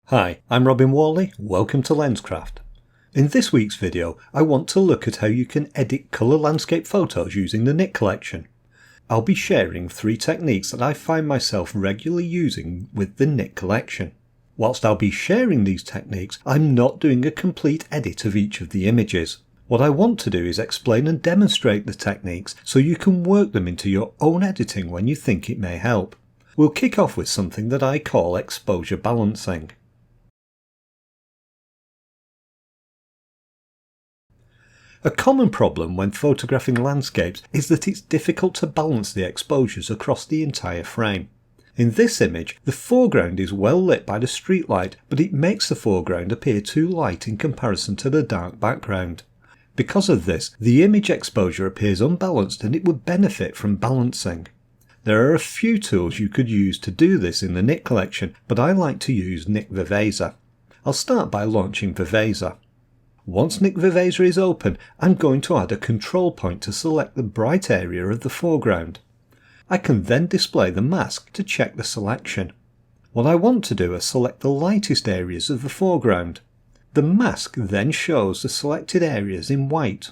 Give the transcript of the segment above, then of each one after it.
Hi, I'm Whalley, welcome to Lenscraft. In this week's video I want to look at how you can edit colour landscape photos using the Nik Collection. I'll be sharing 3 techniques that I find myself regularly using with the Nik Collection. Whilst I'll be sharing these techniques, I'm not doing a complete edit of each of the images. What I want to do is explain and demonstrate the techniques so you can work them into your own editing when you think it may help. We'll kick off with something that I call exposure balancing. A common problem when photographing landscapes is that it's difficult to balance the exposures across the entire frame. In this image, the foreground is well lit by the street light, but it makes the foreground appear too light in comparison to the dark background. Because of this, the image exposure appears unbalanced and it would benefit from balancing. There are a few tools you could use to do this in the Nik Collection, but I like to use Nik Viveza. I'll start by launching Viveza. Once Nik Viveza is open, I'm going to add a control point to select the bright area of the foreground. I can then display the mask to check the selection. What I want to do is select the lightest areas of the foreground. The mask then shows the selected areas in white.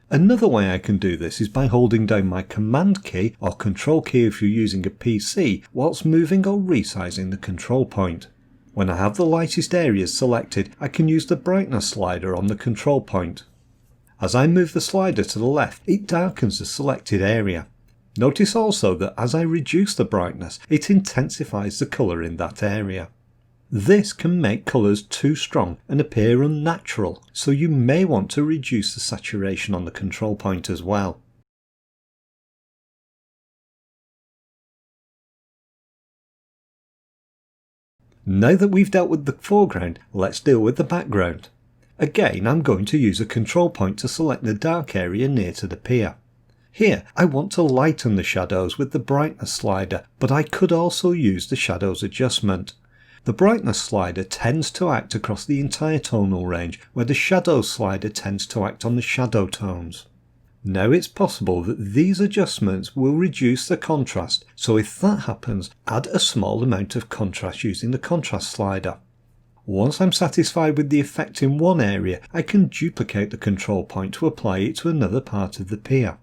Another way I can do this is by holding down my Command key or Control key if you're using a PC whilst moving or resizing the control point. When I have the lightest areas selected, I can use the brightness slider on the control point. As I move the slider to the left, it darkens the selected area. Notice also that as I reduce the brightness, it intensifies the colour in that area. This can make colours too strong and appear unnatural, so you may want to reduce the saturation on the control point as well. Now that we've dealt with the foreground, let's deal with the background. Again, I'm going to use a control point to select the dark area near to the pier. Here, I want to lighten the shadows with the brightness slider, but I could also use the shadows adjustment. The brightness slider tends to act across the entire tonal range, where the shadows slider tends to act on the shadow tones. Now it's possible that these adjustments will reduce the contrast, so if that happens, add a small amount of contrast using the contrast slider. Once I'm satisfied with the effect in one area, I can duplicate the control point to apply it to another part of the pier.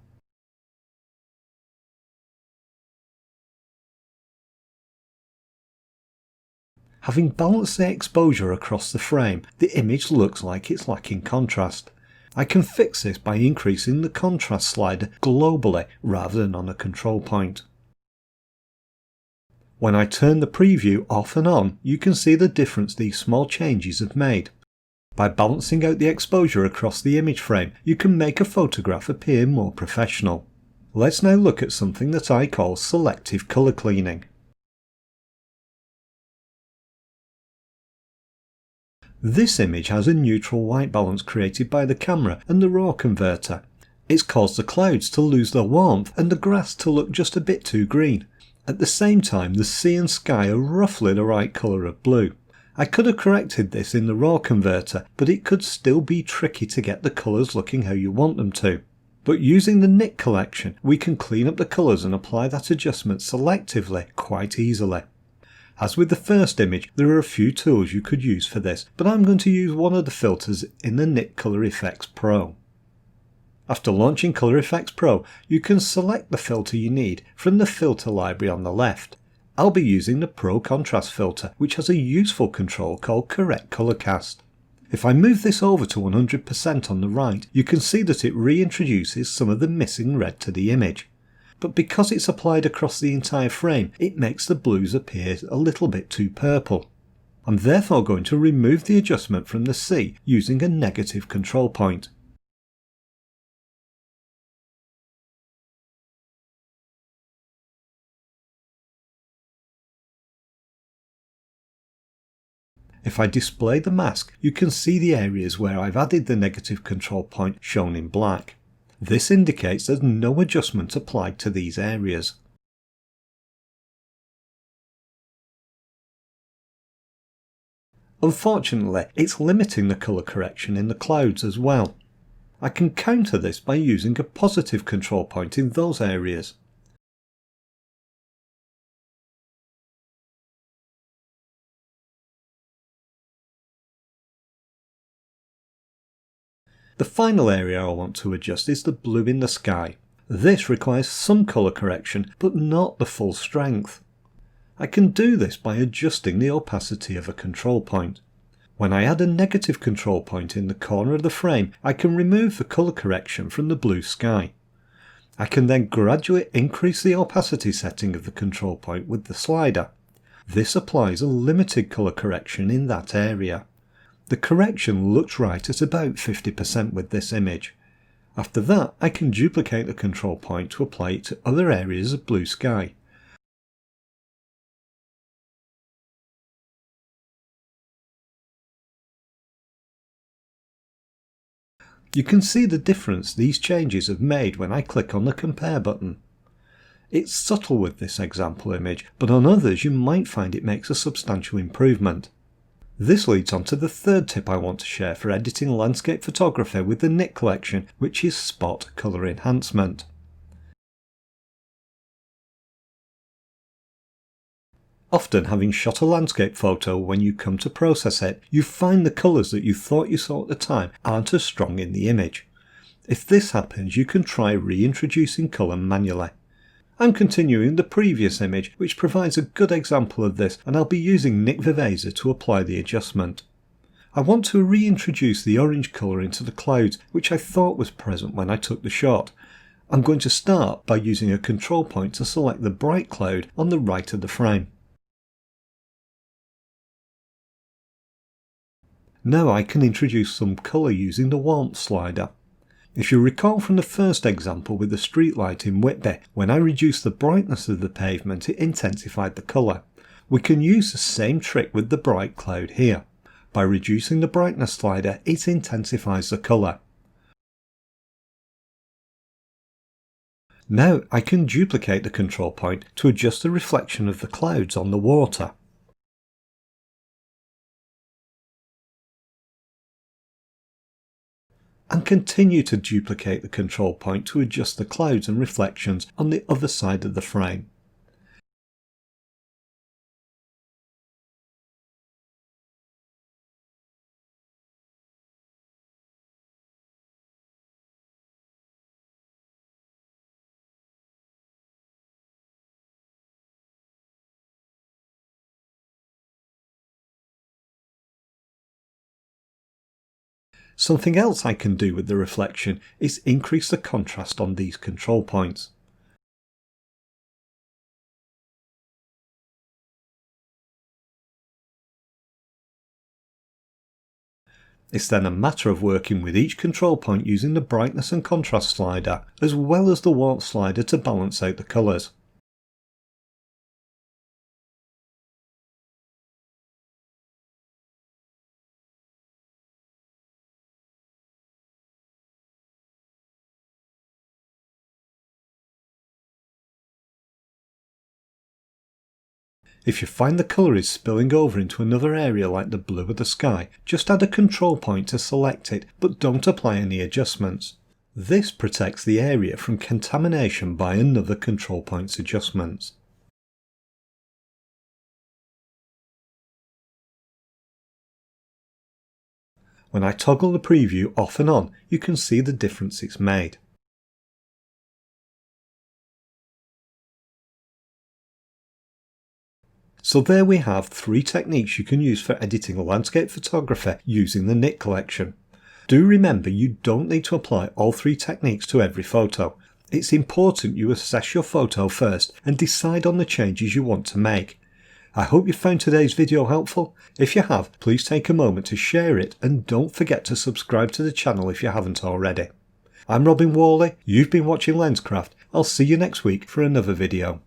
Having balanced the exposure across the frame, the image looks like it's lacking contrast. I can fix this by increasing the contrast slider globally rather than on a control point. When I turn the preview off and on, you can see the difference these small changes have made. By balancing out the exposure across the image frame, you can make a photograph appear more professional. Let's now look at something that I call selective colour cleaning. This image has a neutral white balance created by the camera and the raw converter. It's caused the clouds to lose their warmth and the grass to look just a bit too green. At the same time, the sea and sky are roughly the right colour of blue. I could have corrected this in the raw converter, but it could still be tricky to get the colours looking how you want them to. But using the Nik Collection, we can clean up the colours and apply that adjustment selectively quite easily. As with the first image, there are a few tools you could use for this, but I'm going to use one of the filters in the Nik Color Effects Pro. After launching Color Effects Pro, you can select the filter you need from the filter library on the left. I'll be using the Pro Contrast filter, which has a useful control called Correct Color Cast. If I move this over to 100% on the right, you can see that it reintroduces some of the missing red to the image. But because it's applied across the entire frame, it makes the blues appear a little bit too purple. I'm therefore going to remove the adjustment from the sea using a negative control point. If I display the mask, you can see the areas where I've added the negative control point shown in black. This indicates there's no adjustment applied to these areas. Unfortunately, it's limiting the colour correction in the clouds as well. I can counter this by using a positive control point in those areas. The final area I want to adjust is the blue in the sky. This requires some colour correction, but not the full strength. I can do this by adjusting the opacity of a control point. When I add a negative control point in the corner of the frame, I can remove the colour correction from the blue sky. I can then gradually increase the opacity setting of the control point with the slider. This applies a limited colour correction in that area. The correction looks right at about 50% with this image. After that, I can duplicate the control point to apply it to other areas of blue sky. You can see the difference these changes have made when I click on the Compare button. It's subtle with this example image, but on others you might find it makes a substantial improvement. This leads on to the third tip I want to share for editing landscape photography with the Nik Collection, which is Spot Colour Enhancement. Often, having shot a landscape photo, when you come to process it, you find the colours that you thought you saw at the time aren't as strong in the image. If this happens, you can try reintroducing colour manually. I'm continuing the previous image, which provides a good example of this, and I'll be using Nik Viveza to apply the adjustment. I want to reintroduce the orange colour into the clouds, which I thought was present when I took the shot. I'm going to start by using a control point to select the bright cloud on the right of the frame. Now I can introduce some colour using the warmth slider. If you recall from the first example with the streetlight in Whitby, when I reduced the brightness of the pavement it intensified the colour. We can use the same trick with the bright cloud here. By reducing the brightness slider it intensifies the colour. Now I can duplicate the control point to adjust the reflection of the clouds on the water. And continue to duplicate the control point to adjust the clouds and reflections on the other side of the frame. Something else I can do with the reflection is increase the contrast on these control points. It's then a matter of working with each control point using the brightness and contrast slider, as well as the warmth slider to balance out the colours. If you find the colour is spilling over into another area like the blue of the sky, just add a control point to select it, but don't apply any adjustments. This protects the area from contamination by another control point's adjustments. When I toggle the preview off and on, you can see the difference it's made. So there we have 3 techniques you can use for editing landscape photography using the Nik Collection. Do remember you don't need to apply all 3 techniques to every photo. It's important you assess your photo first and decide on the changes you want to make. I hope you found today's video helpful. If you have, please take a moment to share it and don't forget to subscribe to the channel if you haven't already. I'm Whalley, you've been watching Lenscraft. I'll see you next week for another video.